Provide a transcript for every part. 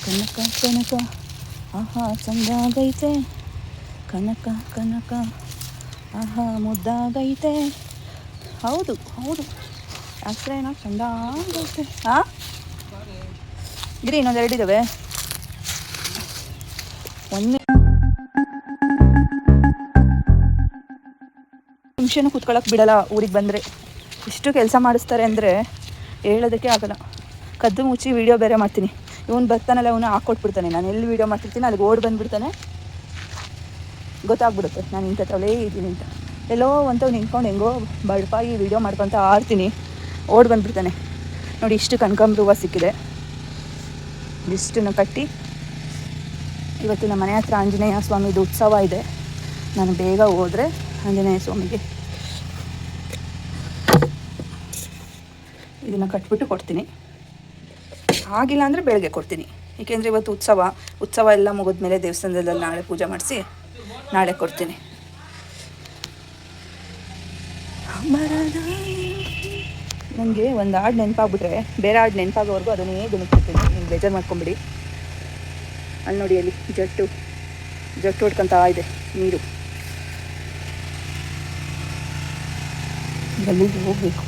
ಕನಕ ಕನಕ ಆಹಾ ಚಂದಾಗೈತೆ, ಕನಕ ಕನಕ ಆಹಾ ಮುದ್ದಾಗೈತೆ. ಹೌದು ಹೌದು, ಅಷ್ಟೇನೋ ಚಂದಾಗೈತೆ. ಹಾಂ ಗಿರಿ, ಇನ್ನೊಂದು ಎರಡಿದ್ದಾವೆ. ಒಂದು ನಿಮಿಷನೂ ಕೂತ್ಕೊಳ್ಳೋಕೆ ಬಿಡಲ್ಲ ಊರಿಗೆ ಬಂದರೆ. ಇಷ್ಟು ಕೆಲಸ ಮಾಡಿಸ್ತಾರೆ ಅಂದರೆ ಹೇಳೋದಕ್ಕೆ ಆಗಲ್ಲ. ಕದ್ದು ಮುಚ್ಚಿ ವೀಡಿಯೋ ಬೇರೆ ಮಾಡ್ತೀನಿ. ಇವನು ಬರ್ತಾನಲ್ಲ, ಇವನು ಹಾಕ್ಕೊಟ್ಬಿಡ್ತಾನೆ. ನಾನು ಎಲ್ಲಿ ವೀಡಿಯೋ ಮಾಡ್ತಿರ್ತೀನಿ ಅಲ್ಲಿಗೆ ಓಡಿ ಬಂದುಬಿಡ್ತಾನೆ. ಗೊತ್ತಾಗ್ಬಿಡುತ್ತೆ ನಾನು ಇಂಥ ತವಲೇ ಇದ್ದೀನಿ ಅಂತ. ಎಲ್ಲೋ ಅಂತವ್ ನಿಂತ್ಕೊಂಡು ಹೆಂಗೋ ಬಡಪಾಯಿ ವೀಡಿಯೋ ಮಾಡ್ಕೊತ ಆಡ್ತೀನಿ, ಓಡಿ ಬಂದುಬಿಡ್ತಾನೆ. ನೋಡಿ, ಇಷ್ಟು ಕನಕಾಂಬರ ಹೂವು ಸಿಕ್ಕಿದೆ. ಇಷ್ಟನ್ನು ಕಟ್ಟಿ, ಇವತ್ತು ನಮ್ಮ ಮನೆ ಹತ್ರ ಆಂಜನೇಯ ಸ್ವಾಮಿದು ಉತ್ಸವ ಇದೆ. ನಾನು ಬೇಗ ಹೋದರೆ ಆಂಜನೇಯ ಸ್ವಾಮಿಗೆ ಇದನ್ನು ಕಟ್ಬಿಟ್ಟು ಕೊಡ್ತೀನಿ. ಆಗಿಲ್ಲ ಅಂದರೆ ಬೆಳಗ್ಗೆ ಕೊಡ್ತೀನಿ. ಏಕೆಂದರೆ ಇವತ್ತು ಉತ್ಸವ ಎಲ್ಲ ಮುಗಿದ್ಮೇಲೆ ದೇವಸ್ಥಾನದಲ್ಲಿ ನಾಳೆ ಪೂಜೆ ಮಾಡಿಸಿ ನಾಳೆ ಕೊಡ್ತೀನಿ. ನನಗೆ ಒಂದು ಹಾಡು ನೆನಪಾಗ್ಬಿಟ್ರೆ ಬೇರೆ ಹಾಡು ನೆನಪಾಗೋವರೆಗೂ ಅದನ್ನೇ ಗುಣಕೊಡ್ತೀನಿ. ನೀವು ಬೇಜಾರು ಮಾಡ್ಕೊಂಬಿಡಿ. ಅಲ್ಲಿ ನೋಡಿ, ಅಲ್ಲಿ ಜಟ್ಟು ಹೊಡ್ಕೊತಾ ಇದೆ ನೀರು. ಅಲ್ಲಿಗೆ ಹೋಗಬೇಕು.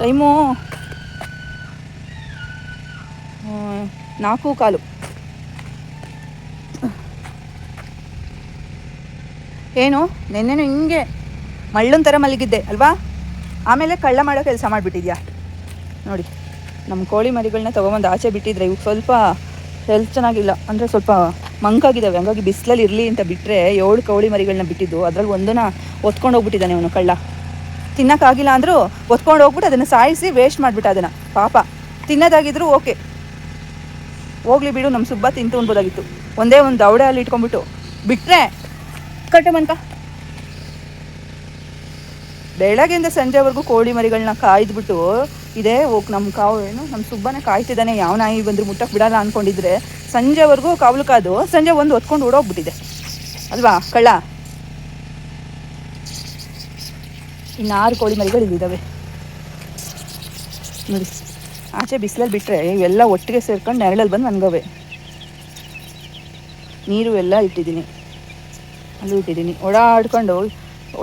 ಟೈಮು 4:15. ಏನು ನೆನ್ನೆನೂ ಹಿಂಗೆ ಮಳ್ಳೊಂದು ಥರ ಮಲಗಿದ್ದೆ ಅಲ್ವಾ? ಆಮೇಲೆ ಕಳ್ಳ ಮಾಡೋ ಕೆಲಸ ಮಾಡಿಬಿಟ್ಟಿದ್ಯಾ ನೋಡಿ. ನಮ್ಮ ಕೋಳಿ ಮರಿಗಳನ್ನ ತೊಗೊಂಬಂದು ಆಚೆ ಬಿಟ್ಟಿದ್ರೆ ಇವು ಸ್ವಲ್ಪ ಹೆಲ್ತ್ ಚೆನ್ನಾಗಿಲ್ಲ, ಅಂದರೆ ಸ್ವಲ್ಪ ಮಂಕಾಗಿದ್ದಾವೆ. ಹಂಗಾಗಿ ಬಿಸಿಲಲ್ಲಿ ಇರಲಿ ಅಂತ ಬಿಟ್ಟರೆ 7 ಕೋಳಿ ಮರಿಗಳನ್ನ ಬಿಟ್ಟಿದ್ದು. ಅದರಲ್ಲಿ ಒಂದನ್ನು ಒತ್ಕೊಂಡು ಹೋಗ್ಬಿಟ್ಟಿದ್ದಾನೆ ಅವನು ಕಳ್ಳ. ತಿನ್ನೋಕ್ಕಾಗಿಲ್ಲ ಅಂದರೂ ಒತ್ಕೊಂಡು ಹೋಗ್ಬಿಟ್ಟು ಅದನ್ನು ಸಾಯಿಸಿ ವೇಸ್ಟ್ ಮಾಡಿಬಿಟ್ಟ. ಅದನ್ನು ಪಾಪ ತಿನ್ನೋದಾಗಿದ್ರು ಓಕೆ, ಹೋಗ್ಲಿ ಬಿಡು, ನಮ್ಮ ಸುಬ್ಬ ತಿಂತು ಅನ್ಬೋದಾಗಿತ್ತು. ಒಂದೇ ಒಂದು ದವಡೆ ಅಲ್ಲಿ ಇಟ್ಕೊಂಡ್ಬಿಟ್ಟು ಬಿಟ್ಟರೆ ಕಟ್ಟೆ ಮನ್ಕ. ಬೆಳಗ್ಗೆಯಿಂದ ಸಂಜೆವರೆಗೂ ಕೋಳಿ ಮರಿಗಳನ್ನ ಕಾಯ್ದುಬಿಟ್ಟು ಇದೇ ನಮ್ಮ ಸುಬ್ಬನೇ ಕಾಯ್ತಿದ್ದಾನೆ. ಯಾವ ನಾಯಿ ಬಂದರೂ ಮುಟ್ಟಕ್ಕೆ ಬಿಡಲ್ಲ ಅಂದ್ಕೊಂಡಿದ್ರೆ ಸಂಜೆವರೆಗೂ ಕಾವಲು ಕಾದು ಸಂಜೆ ಒಂದು ಹೊತ್ಕೊಂಡು ಓಡೋಗ್ಬಿಟ್ಟಿದೆ ಅಲ್ವಾ ಕಳ್ಳ. ಇನ್ನು 6 ಕೋಳಿ ಮರಿಗಳು ಇಲ್ಲಿದ್ದಾವೆ ನೋಡಿ. ಆಚೆ ಬಿಸಿಲಲ್ಲಿ ಬಿಟ್ಟರೆ ಇವೆಲ್ಲ ಒಟ್ಟಿಗೆ ಸೇರ್ಕೊಂಡು ನೆರಳಲ್ಲಿ ಬಂದು ಮನ್ಗವೆ. ನೀರು ಎಲ್ಲ ಇಟ್ಟಿದ್ದೀನಿ, ಅಲ್ಲೂ ಇಟ್ಟಿದ್ದೀನಿ. ಓಡಾಡ್ಕೊಂಡು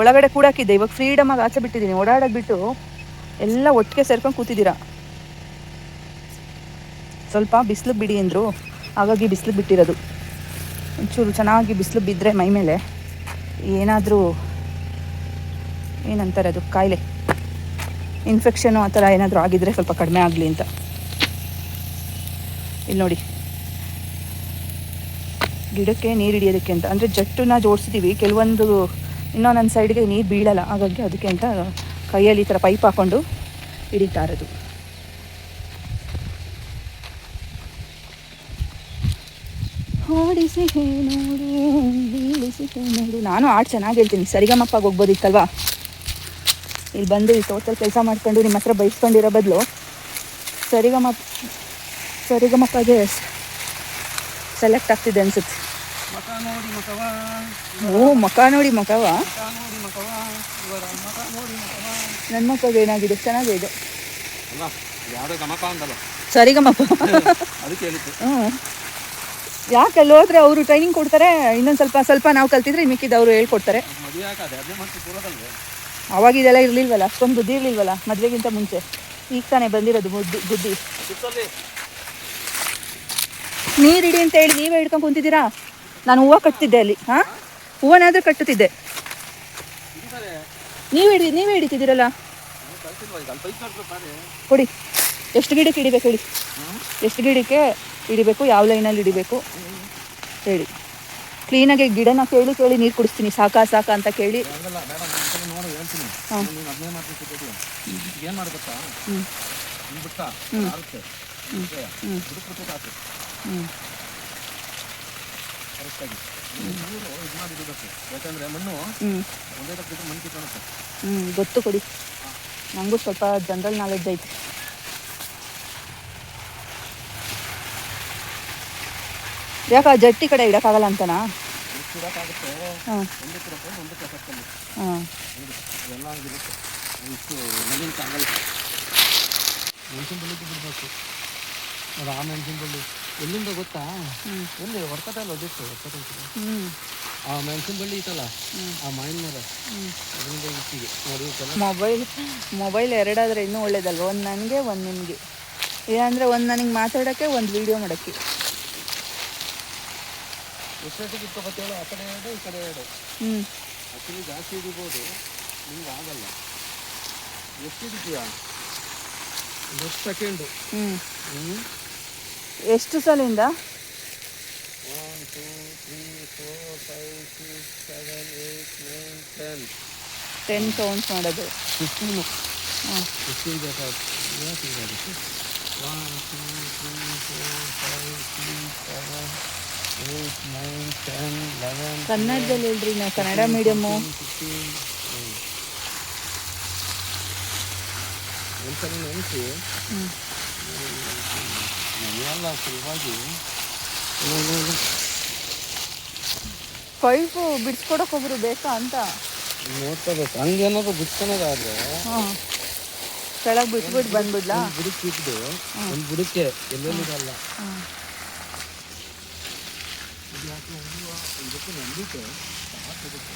ಒಳಗಡೆ ಕೂಡಾಕಿದ್ದೆ, ಇವಾಗ ಫ್ರೀಡಮಾಗಿ ಆಚೆ ಬಿಟ್ಟಿದ್ದೀನಿ. ಓಡಾಡೋದು ಬಿಟ್ಟು ಎಲ್ಲ ಒಟ್ಟಿಗೆ ಸೇರ್ಕೊಂಡು ಕೂತಿದ್ದೀರಾ. ಸ್ವಲ್ಪ ಬಿಸಿಲು ಬಿಡಿ ಅಂದರು, ಹಾಗಾಗಿ ಬಿಸಿಲು ಬಿಟ್ಟಿರೋದು. ಒಂಚೂರು ಚೆನ್ನಾಗಿ ಬಿಸಿಲು ಬಿದ್ದರೆ ಮೈ ಮೇಲೆ ಏನಾದರೂ ಏನಂತಾರೆ ಅದು ಕಾಯಿಲೆ, ಇನ್ಫೆಕ್ಷನು ಆ ಥರ ಏನಾದರೂ ಆಗಿದ್ದರೆ ಸ್ವಲ್ಪ ಕಡಿಮೆ ಆಗಲಿ ಅಂತ. ಇಲ್ಲಿ ನೋಡಿ, ಗಿಡಕ್ಕೆ ನೀರು ಹಿಡಿಯೋದಕ್ಕೆ ಅಂತ ಅಂದರೆ ಜಟ್ಟನ್ನ ಜೋಡಿಸಿದ್ದೀವಿ. ಕೆಲವೊಂದು ಇನ್ನೊಂದೊಂದು ಸೈಡ್ಗೆ ನೀರು ಬೀಳಲ್ಲ, ಹಾಗಾಗಿ ಅದಕ್ಕೆ ಅಂತ ಕೈಯಲ್ಲಿ ಈ ಥರ ಪೈಪ್ ಹಾಕ್ಕೊಂಡು ಹಿಡಿತಾ ಇರೋದು. ಓಡಿಸಿ ನೋಡು, ಬೀಳಿಸಿ ನೋಡು. ನಾನು ಹಾಡು ಚೆನ್ನಾಗಿ ಹೇಳ್ತೀನಿ, ಸರಿಗಮಪ್ಪಾಗಿ ಹೋಗ್ಬೋದಿತ್ತಲ್ವಾ? ಇಲ್ಲಿ ಬಂದು ಈ ತೋಟದಲ್ಲಿ ಕೆಲಸ ಮಾಡ್ಕೊಂಡು ನಿಮ್ಮ ಹತ್ರ ಬೈಸ್ಕೊಂಡಿರೋ ಬದಲು ಸರಿಗಮಪ್ಪಗೆ ಸೆಲೆಕ್ಟ್ ಆಗ್ತಿದೆ ಅನ್ಸುತ್ತೆ. ಓ, ಮಕ ನೋಡಿ ಮಕವ. ನನ್ನ ಮಕ್ಕಳಿಗೆ ಏನಾಗಿದೆ? ಚೆನ್ನಾಗಿದೆ ಸರಿಗಮಪ್ಪ. ಹ್ಞೂ, ಯಾಕಲ್ಲಿ ಹೋದ್ರೆ ಅವರು ಟ್ರೈನಿಂಗ್ ಕೊಡ್ತಾರೆ. ಇನ್ನೊಂದು ಸ್ವಲ್ಪ ನಾವು ಕಲ್ತಿದ್ರೆ ಮಿಕ್ಕಿದ್ದು ಅವರು ಹೇಳ್ಕೊಡ್ತಾರೆ. ಅವಾಗ ಇದೆಲ್ಲ ಇರಲಿಲ್ವಲ್ಲ, ಅಷ್ಟೊಂದು ಬುದ್ಧಿ ಇರಲಿಲ್ವಲ್ಲ ಮದುವೆಗಿಂತ ಮುಂಚೆ. ಈಗ ತಾನೇ ಬಂದಿರೋದು ಬುದ್ಧಿ. ನೀರು ಹಿಡಿ ಅಂತ ಹೇಳಿ ನೀವೇ ಹಿಡ್ಕೊಂಡು ಕುಂತಿದ್ದೀರಾ. ನಾನು ಹೂವು ಕಟ್ತಿದ್ದೆ ಅಲ್ಲಿ. ಹಾಂ, ಹೂವನಾದರೂ ಕಟ್ಟುತ್ತಿದ್ದೆ. ನೀವೇ ಹಿಡಿತಿದ್ದೀರಲ್ಲ. ಕೊಡಿ, ಎಷ್ಟು ಗಿಡಕ್ಕೆ ಹಿಡಿಬೇಕು ಹೇಳಿ? ಎಷ್ಟು ಗಿಡಕ್ಕೆ ಹಿಡಿಬೇಕು, ಯಾವ ಲೈನಲ್ಲಿ ಹಿಡಿಬೇಕು ಹೇಳಿ. ಕ್ಲೀನಾಗಿ ಗಿಡನ ಕೇಳಿ ನೀರು ಕುಡಿಸ್ತೀನಿ. ಸಾಕಾ ಅಂತ ಕೇಳಿ. ಹಾಂ, ಗೊತ್ತು, ಕೊಡಿ. ನನಗೂ ಸ್ವಲ್ಪ ಜನರಲ್ ನಾಲೆಡ್ಜ್ ಐತಿ. ಯಾಕೆ ಜಟ್ಟಿ ಕಡೆ ಇಡೋಕ್ಕಾಗಲ್ಲ ಅಂತನಾ? ಹಾಂ ಹಾಂ, ಇಷ್ಟು ನವೀನ್ ಆಗಲ್ಲ. ಮೆಣಸಿನ ಬಳ್ಳಿಗೆ ಬಿಡಬೇಕು ಅದು. ಆ ಮೆಣಸಿನ ಬಳ್ಳಿ ಎಲ್ಲಿಂದ ಗೊತ್ತಾ? ಎಲ್ಲಿ ಹೊರ್ಕತ್ತಲ್ಲ ಅದಿತ್ತು ಹೊರ್ಕತ್ತೈತಿ. ಆ ಮೆಣಸಿನ ಬಳ್ಳಿ ಐತಲ್ಲ, ಆ ಮಾವಿನ ಮರ, ಅದರಿಂದ ಇಟ್ಟಿಗೆ ನೋಡಿ. ಮೊಬೈಲ್ ಎರಡಾದರೆ ಇನ್ನೂ ಒಳ್ಳೇದಲ್ವ? ಒಂದು ನನಗೆ ಒಂದು ನಿಮಗೆ. ಇಲ್ಲಾಂದರೆ ಒಂದು ನನಗೆ ಮಾತಾಡೋಕ್ಕೆ, ಒಂದು ವೀಡಿಯೋ ಮಾಡೋಕ್ಕೆ. ಎಷ್ಟೊತ್ತಿಗೆ ಇಟ್ಕೊಬತ್ತೇಳು? ಆ ಕಡೆ ಎರಡು ಈ ಕಡೆ ಎರಡು. ಆಕ್ಚುಲಿ ಜಾಸ್ತಿ ಹಿಡಿಬೋದು, ನಿಮ್ಗೆ ಆಗಲ್ಲ. ಎಷ್ಟು ಹಿಡಿತೀಯಾ? 10 ಸೆಕೆಂಡು. ಎಷ್ಟು ಸಲಿಂದ? 1 2 3 4 5 6 7 8 9 10 ಕೌಂಟ್ ಮಾಡೋದು. 15 ಬೇಕಾಗುತ್ತೆ. 1 2 3 4 5 6 7 8 9 10 11. ಕನ್ನಡದಲ್ಲಿ ಹೇಳ್ರಿ, ನಾವು ಕನ್ನಡ ಮೀಡಿಯಮ್ಮು. ಒಂದ್ಸಲ ನೆನೆಸಿ ನೆನೆಯಲ್ಲ ಸುಲಭವಾಗಿ. ಪೈಪು ಬಿಡಿಸ್ಕೊಡಕ್ಕೆ ಒಬ್ರು ಬೇಕಾ ಅಂತ ನೋಡ್ಕೋಬೇಕು. ಹಂಗೇನಾದ್ರು ಬಿಡ್ಸ್ಕೊಳೋದಾದ್ರೆ ಕೆಳಗೆ ಬಿಟ್ಬಿಟ್ಟು ಬಂದ್ಬಿಡ್ಲಾ? ಬುಡಕ್ಕೆ ಇದ್ದು ಒಂದು ಬುಡಕ್ಕೆ ಎಲ್ಲೆಲ್ಲಿರಲ್ಲ. ಇದಕ್ಕೆ ನಂಬಿಕೆ ಸಾಕಾಗುತ್ತೆ.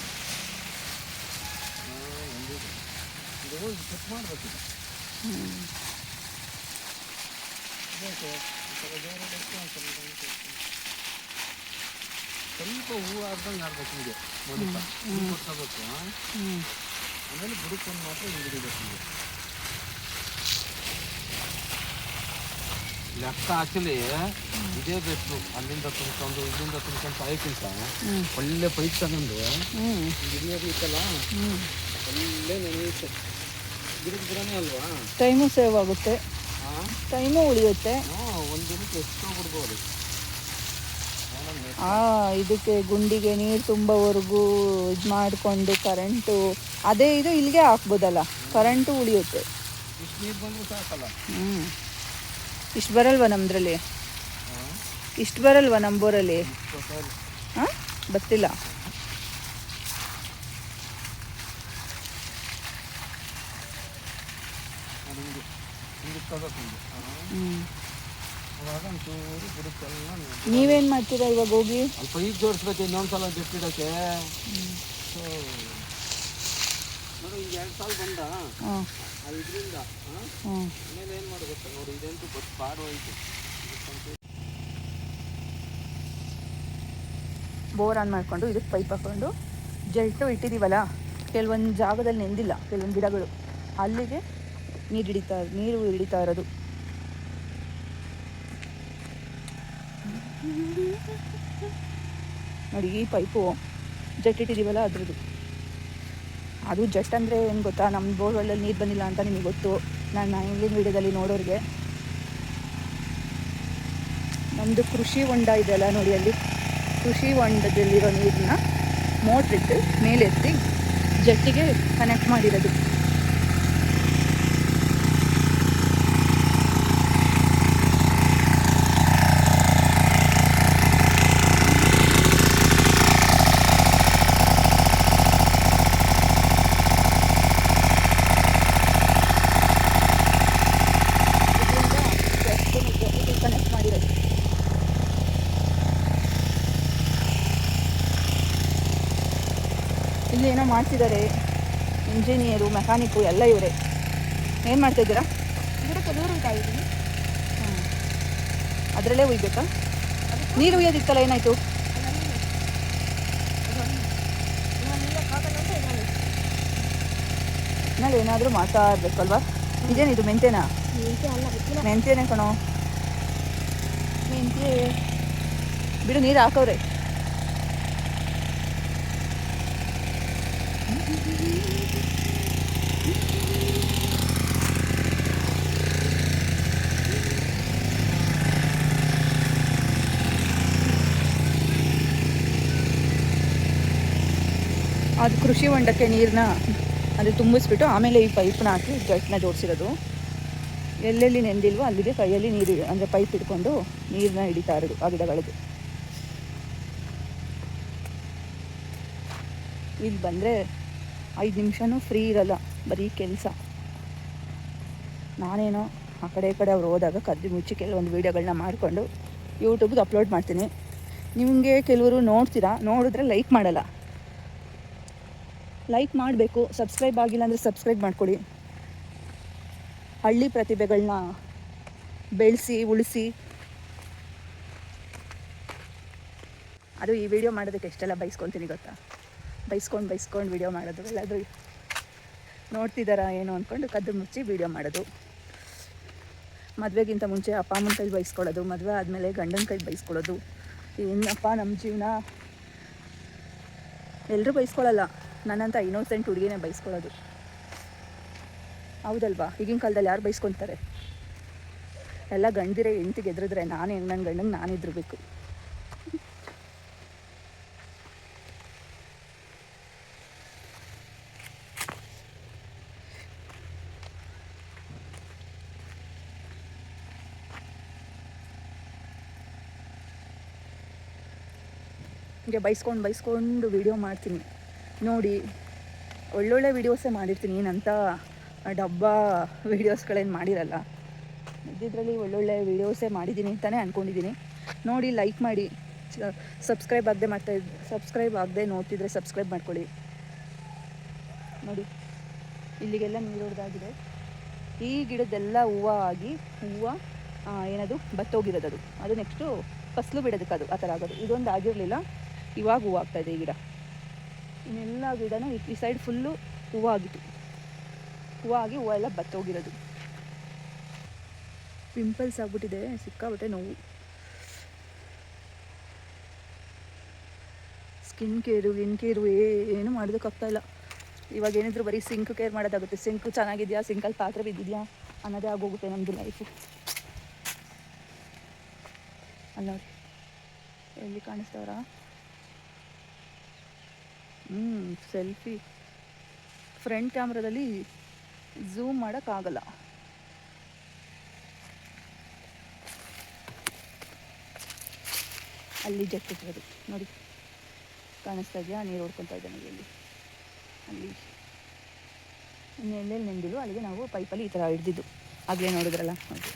ಇದು ಕಟ್ ಮಾಡಬೇಕು. ಸ್ವಲ್ಪ ಹೂವು ಆರ್ದಂಗೆ ಆಡ್ಬೇಕು ನಿಮಗೆ. ನೋಡಿಪ್ಪ, ಹೂ ಕೊಟ್ಕೋಬೇಕು. ಆಮೇಲೆ ಬುಡಕ್ಕೊಂದು ಮಾತ್ರ ಹಿಡಿಬೇಕು ನಿಮಗೆ. ಲೆಕ್ಕ ಆಕ್ಚುಲಿ ಇದೇ ಬೆಸ್ಟು. ಅಲ್ಲಿಂದ ತುಂಬ್ಕೊಂಡು ಇಲ್ಲಿಂದ ತುಂಬ್ಕೊಂಡು ಸಾಯಕ್ಕಿಂತ ಒಳ್ಳೆ ಪೈಪ್ ತಗೊಂಡು ಹಿಡಿಯೋದು ಇತ್ತಲ್ಲ, ಒಳ್ಳೆ ನೆನೆಯುತ್ತೆ. ಗಿಡದ ಗಿಡನೇ ಅಲ್ವಾ, ಟೈಮು ಸೇವ್ ಆಗುತ್ತೆ, ಟೈಮು ಉಳಿಯುತ್ತೆ. ಒಂದು ದಿನಕ್ಕೆ ಎಷ್ಟೋ ಬಿಡ್ಬೋದು. ಇದಕ್ಕೆ ಗುಂಡಿಗೆ ನೀರು ತುಂಬೋವರೆಗೂ ಇದು ಮಾಡಿಕೊಂಡು ಕರೆಂಟು ಅದೇ ಇದು ಇಲ್ಲಿಗೆ ಹಾಕ್ಬೋದಲ್ಲ, ಕರೆಂಟು ಉಳಿಯುತ್ತೆ. ಇಷ್ಟು ನೀರು ಬಂದರೂ ಸಾಕಲ್ಲ. ಇಷ್ಟು ಬರಲ್ವ ನಮ್ಮದ್ರಲ್ಲಿ? ಇಷ್ಟು ಬರಲ್ವ ನಮ್ಮ ಬೋರಲ್ಲಿ? ಹಾಂ, ಬರ್ತಿಲ್ಲ. ನೀವೇನು ಮಾಡ್ತೀರಾ ಇವಾಗ ಹೋಗಿ? ಸ್ವಲ್ಪ ಈಗ ಜೋಡಿಸ್ಬೇಕು, ಇನ್ನೊಂದ್ಸಲ ಜಟ್ಟಿಡೋಕ್ಕೆ. ನೋಡಿ, ಈಗ 2 ಸಾಲ ಬಂದ ಇದರಿಂದ. ಆಮೇಲೆ ಏನು ಮಾಡಬೇಕು ನೋಡಿ, ಇದಂತೂ ಬಸ್ ಬಾಡು ಹೋಯ್ತು. ಬೋರ್ ಆನ್ ಮಾಡಿಕೊಂಡು ಇದಕ್ಕೆ ಪೈಪ್ ಹಾಕ್ಕೊಂಡು ಜಲ್ಟು ಇಟ್ಟಿದ್ದೀವಲ್ಲ, ಕೆಲವೊಂದು ಜಾಗದಲ್ಲಿ ನೆಂದಿಲ್ಲ, ಕೆಲವೊಂದು ಗಿಡಗಳು ಅಲ್ಲಿಗೆ ನೀರು ಹಿಡಿತಾ ಇರೋದು. ನೋಡಿ, ಈ ಪೈಪು ಜಟ್ ಇಟ್ಟಿದ್ದೀವಲ್ಲ ಅದ್ರದ್ದು. ಅದು ಜಟ್ ಅಂದರೆ ಏನು ಗೊತ್ತಾ, ನಮ್ಮ ಬೋರ್ವೆಲ್ಲಲ್ಲಿ ನೀರು ಬಂದಿಲ್ಲ ಅಂತ ನಿಮಗೆ ಗೊತ್ತು. ನಾನು ಹಿಂದಿನ ವೀಡಿಯೋದಲ್ಲಿ ನೋಡೋರಿಗೆ, ನಮ್ಮದು ಕೃಷಿ ಹೊಂಡ ಇದೆಯಲ್ಲ ನೋಡಿ, ಅಲ್ಲಿ ಕೃಷಿ ಹೊಂಡದಲ್ಲಿರೋ ನೀರನ್ನ ಮೋಟ್ರಿಟ್ಟು ಮೇಲೆತ್ತಿ ಜಟ್ಟಿಗೆ ಕನೆಕ್ಟ್ ಮಾಡಿರೋದು. ಇಲ್ಲಿ ಏನೋ ಮಾಡ್ತಿದ್ದಾರೆ, ಇಂಜಿನಿಯರು, ಮೆಕ್ಯಾನಿಕ್ಕು ಎಲ್ಲ ಇವರೇ. ಏನು ಮಾಡ್ತಾಯಿದ್ದೀರಾ? ಗಿಡಕ್ಕೆ ನೀರು ಉಯ್ತಾ ಇದ್ದೀನಿ. ಅದರಲ್ಲೇ ಉಯ್ಬೇಕಾ? ನೀರು ಉಯ್ಯೋದಿತ್ತಲ್ಲ, ಏನಾಯಿತು? ನಲ್ಲಿ ಏನಾದರೂ ಮಾಡ್ತಾ ಇರಬೇಕಲ್ವಾ? ಇದೇನಿದು ಮೆಂತ್ಯನಾ? ಮೆಂತ್ಯನೇ ಕಣೋ, ಮೆಂತ್ಯ ಬಿಡು, ನೀರು ಹಾಕವ್ರೆ. ಅದು ಕೃಷಿ ಹೊಂಡಕ್ಕೆ ನೀರನ್ನ ಅಂದರೆ ತುಂಬಿಸ್ಬಿಟ್ಟು ಆಮೇಲೆ ಈ ಪೈಪ್ನ ಹಾಕಿ ಜಟ್ನ ಜೋಡಿಸಿರೋದು. ಎಲ್ಲೆಲ್ಲಿ ನೆಂದಿಲ್ವೋ ಅಲ್ಲಿಗೆ ಕೈಯಲ್ಲಿ ನೀರು ಅಂದರೆ ಪೈಪ್ ಹಿಡ್ಕೊಂಡು ನೀರನ್ನ ಹಿಡಿತಾ ಇರೋದು ಆ ಗಿಡಗಳಿಗೆ. ಇಲ್ಲಿ ಬಂದರೆ 5 ನಿಮಿಷನೂ ಫ್ರೀ ಇರಲ್ಲ, ಬರೀ ಕೆಲಸ. ನಾನೇನೋ ಆ ಕಡೆ ಈ ಕಡೆ ಅವ್ರು ಹೋದಾಗ ಕದ್ದು ಮುಚ್ಚಿ ಕೆಲವೊಂದು ವೀಡಿಯೋಗಳನ್ನ ಮಾಡಿಕೊಂಡು ಯೂಟ್ಯೂಬ್ಗೆ ಅಪ್ಲೋಡ್ ಮಾಡ್ತೀನಿ. ನಿಮಗೆ ಕೆಲವರು ನೋಡ್ತೀರಾ, ನೋಡಿದ್ರೆ ಲೈಕ್ ಮಾಡಲ್ಲ. ಲೈಕ್ ಮಾಡಬೇಕು, ಸಬ್ಸ್ಕ್ರೈಬ್ ಆಗಿಲ್ಲ ಅಂದರೆ ಸಬ್ಸ್ಕ್ರೈಬ್ ಮಾಡ್ಕೊಳ್ಳಿ. ಹಳ್ಳಿ ಪ್ರತಿಭೆಗಳನ್ನ ಬೆಳೆಸಿ ಉಳಿಸಿ. ಅದು ಈ ವಿಡಿಯೋ ಮಾಡೋದಕ್ಕೆ ಎಷ್ಟೆಲ್ಲ ಬೈಸ್ಕೊತೀನಿ ಗೊತ್ತಾ, ಬೈಸ್ಕೊಂಡು ವಿಡಿಯೋ ಮಾಡೋದು. ಎಲ್ಲಾದರೂ ನೋಡ್ತಿದ್ದಾರಾ ಏನು ಅಂದ್ಕೊಂಡು ಕದ್ದು ಮುಚ್ಚಿ ವಿಡಿಯೋ ಮಾಡೋದು. ಮದುವೆಗಿಂತ ಮುಂಚೆ ಅಪ್ಪ ಅಮ್ಮನ ಕೈಲಿ ಬೈಸ್ಕೊಳ್ಳೋದು, ಮದುವೆ ಆದಮೇಲೆ ಗಂಡನ ಕೈಲಿ ಬೈಸ್ಕೊಳ್ಳೋದು. ಏನಪ್ಪ ನಮ್ಮ ಜೀವನ. ಎಲ್ಲರೂ ಬೈಸ್ಕೊಳ್ಳಲ್ಲ, ನನ್ನಂಥ ಇನ್ನೋಸೆಂಟ್ ಹುಡುಗಿನೇ ಬೈಸ್ಕೊಳ್ಳೋದು. ಹೌದಲ್ವಾ? ಈಗಿನ ಕಾಲದಲ್ಲಿ ಯಾರು ಬೈಸ್ಕೊತಾರೆ? ಎಲ್ಲ ಗಂಡಿರೆ ಹೆಂಡ್ತಿಗೆ ಎದುರಿದ್ರೆ ನಾನೇ ನನ್ನ ಗಂಡಂಗೆ ನಾನು ಎದುರಬೇಕು. ಹೀಗೆ ಬೈಸ್ಕೊಂಡು ವೀಡಿಯೋ ಮಾಡ್ತೀನಿ ನೋಡಿ. ಒಳ್ಳೊಳ್ಳೆ ವೀಡಿಯೋಸೇ ಮಾಡಿರ್ತೀನಿ, ಏನಂತ ಡಬ್ಬ ವೀಡಿಯೋಸ್ಗಳೇನು ಮಾಡಿರಲ್ಲ. ಇದ್ದಿದ್ರಲ್ಲಿ ಒಳ್ಳೊಳ್ಳೆ ವೀಡಿಯೋಸೇ ಮಾಡಿದ್ದೀನಿ ಅಂತಲೇ ಅಂದ್ಕೊಂಡಿದ್ದೀನಿ. ನೋಡಿ, ಲೈಕ್ ಮಾಡಿ. ಸಬ್ಸ್ಕ್ರೈಬ್ ಆಗದೆ ನೋಡ್ತಿದ್ರೆ ಸಬ್ಸ್ಕ್ರೈಬ್ ಮಾಡ್ಕೊಳ್ಳಿ. ನೋಡಿ, ಇಲ್ಲಿಗೆಲ್ಲ ನೀರು ಹೊಡೆದಾಗಿದೆ. ಈ ಗಿಡದ್ದೆಲ್ಲ ಹೂವು ಏನದು ಬತ್ತೋಗಿರೋದು. ಅದು ನೆಕ್ಸ್ಟು ಫಸಲು ಬಿಡೋದಕ್ಕೆ ಅದು ಆ ಥರ ಆಗೋದು. ಇದೊಂದು ಆಗಿರಲಿಲ್ಲ, ಇವಾಗ ಹೂವು ಆಗ್ತಾಯಿದೆ ಈ ಗಿಡ. ಇನ್ನೆಲ್ಲ ಗಿಡನೂ ಈ ಸೈಡ್ ಫುಲ್ಲು ಹೂವು ಆಗಿತ್ತು. ಹೂವಾಗಿ ಹೂವೆಲ್ಲ ಬತ್ತೋಗಿರೋದು. ಪಿಂಪಲ್ಸ್ ಆಗ್ಬಿಟ್ಟಿದೆ, ಸಿಕ್ಕಾಬಿಟ್ಟೆ ನೋವು. ಸ್ಕಿನ್ ಕೇರು ಏನು ಮಾಡೋದಕ್ಕಾಗ್ತಾಯಿಲ್ಲ. ಇವಾಗ ಏನಿದ್ರು ಬರೀ ಸಿಂಕ್ ಕೇರ್ ಮಾಡೋದಾಗುತ್ತೆ. ಸಿಂಕ್ ಚೆನ್ನಾಗಿದೆಯಾ, ಸಿಂಕಲ್ಲಿ ಪಾತ್ರೆ ಬಿದ್ದಿದೆಯಾ ಅನ್ನೋದೇ ಆಗೋಗುತ್ತೆ ನಮ್ಮದು ಲೈಫು. ಅಲ್ಲ ಎಲ್ಲಿ ಕಾಣಿಸ್ತವ್ರಾ? ಸೆಲ್ಫಿ ಫ್ರಂಟ್ ಕ್ಯಾಮ್ರಾದಲ್ಲಿ ಝೂಮ್ ಮಾಡೋಕ್ಕಾಗಲ್ಲ. ಅಲ್ಲಿ ಜೆಟ್ ಇಟ್ಟಿರೋದು ನೋಡಿ, ಕಾಣಿಸ್ತಾ ಇದೆಯಾ? ನೀರು ಹೊಡ್ಕೊತಾ ಇದ್ದಾನೆ ಇಲ್ಲಿ. ಅಲ್ಲಿ ಇನ್ನೆಲ್ಲೆಲ್ಲಿ ನೆಂದಿದ್ದು ಅಲ್ಲಿಗೆ ನಾವು ಪೈಪಲ್ಲಿ ಈ ಥರ ಹಿಡ್ದಿದ್ದು ಆಗಲೇ ನೋಡಿದ್ರಲ್ಲ. ನೋಡಿ,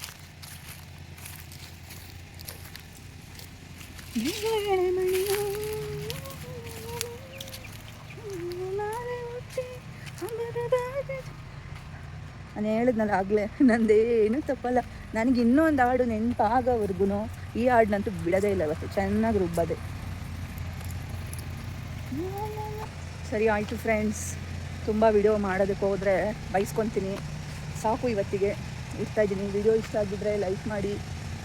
ನಾನು ಹೇಳಿದ್ನಲ್ಲ ಆಗಲೇ, ನಂದೇನು ತಪ್ಪಲ್ಲ. ನನಗೆ ಇನ್ನೊಂದು ಹಾಡು ನೆನಪಾಗೋವರೆಗೂ ಈ ಹಾಡನ್ನಂತೂ ಬಿಡೋದೇ ಇಲ್ಲ. ಇವತ್ತು ಚೆನ್ನಾಗಿ ರುಬ್ಬದೆ. ಸರಿ ಆಯಿತು ಫ್ರೆಂಡ್ಸ್, ತುಂಬ ವಿಡಿಯೋ ಮಾಡೋದಕ್ಕೆ ಹೋದರೆ ಬೈಸ್ಕೊತೀನಿ. ಸಾಕು ಇವತ್ತಿಗೆ, ಇರ್ತಾಯಿದ್ದೀನಿ. ವಿಡಿಯೋ ಇಷ್ಟ ಆಗಿದ್ದರೆ ಲೈಕ್ ಮಾಡಿ,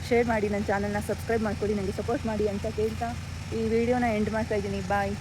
ಶೇರ್ ಮಾಡಿ, ನನ್ನ ಚಾನಲ್ನ ಸಬ್ಸ್ಕ್ರೈಬ್ ಮಾಡ್ಕೊಳ್ಳಿ, ನನಗೆ ಸಪೋರ್ಟ್ ಮಾಡಿ ಅಂತ ಕೇಳ್ತಾ ಈ ವಿಡಿಯೋನ ಎಂಡ್ ಮಾಡ್ತಾಯಿದ್ದೀನಿ. ಬಾಯ್.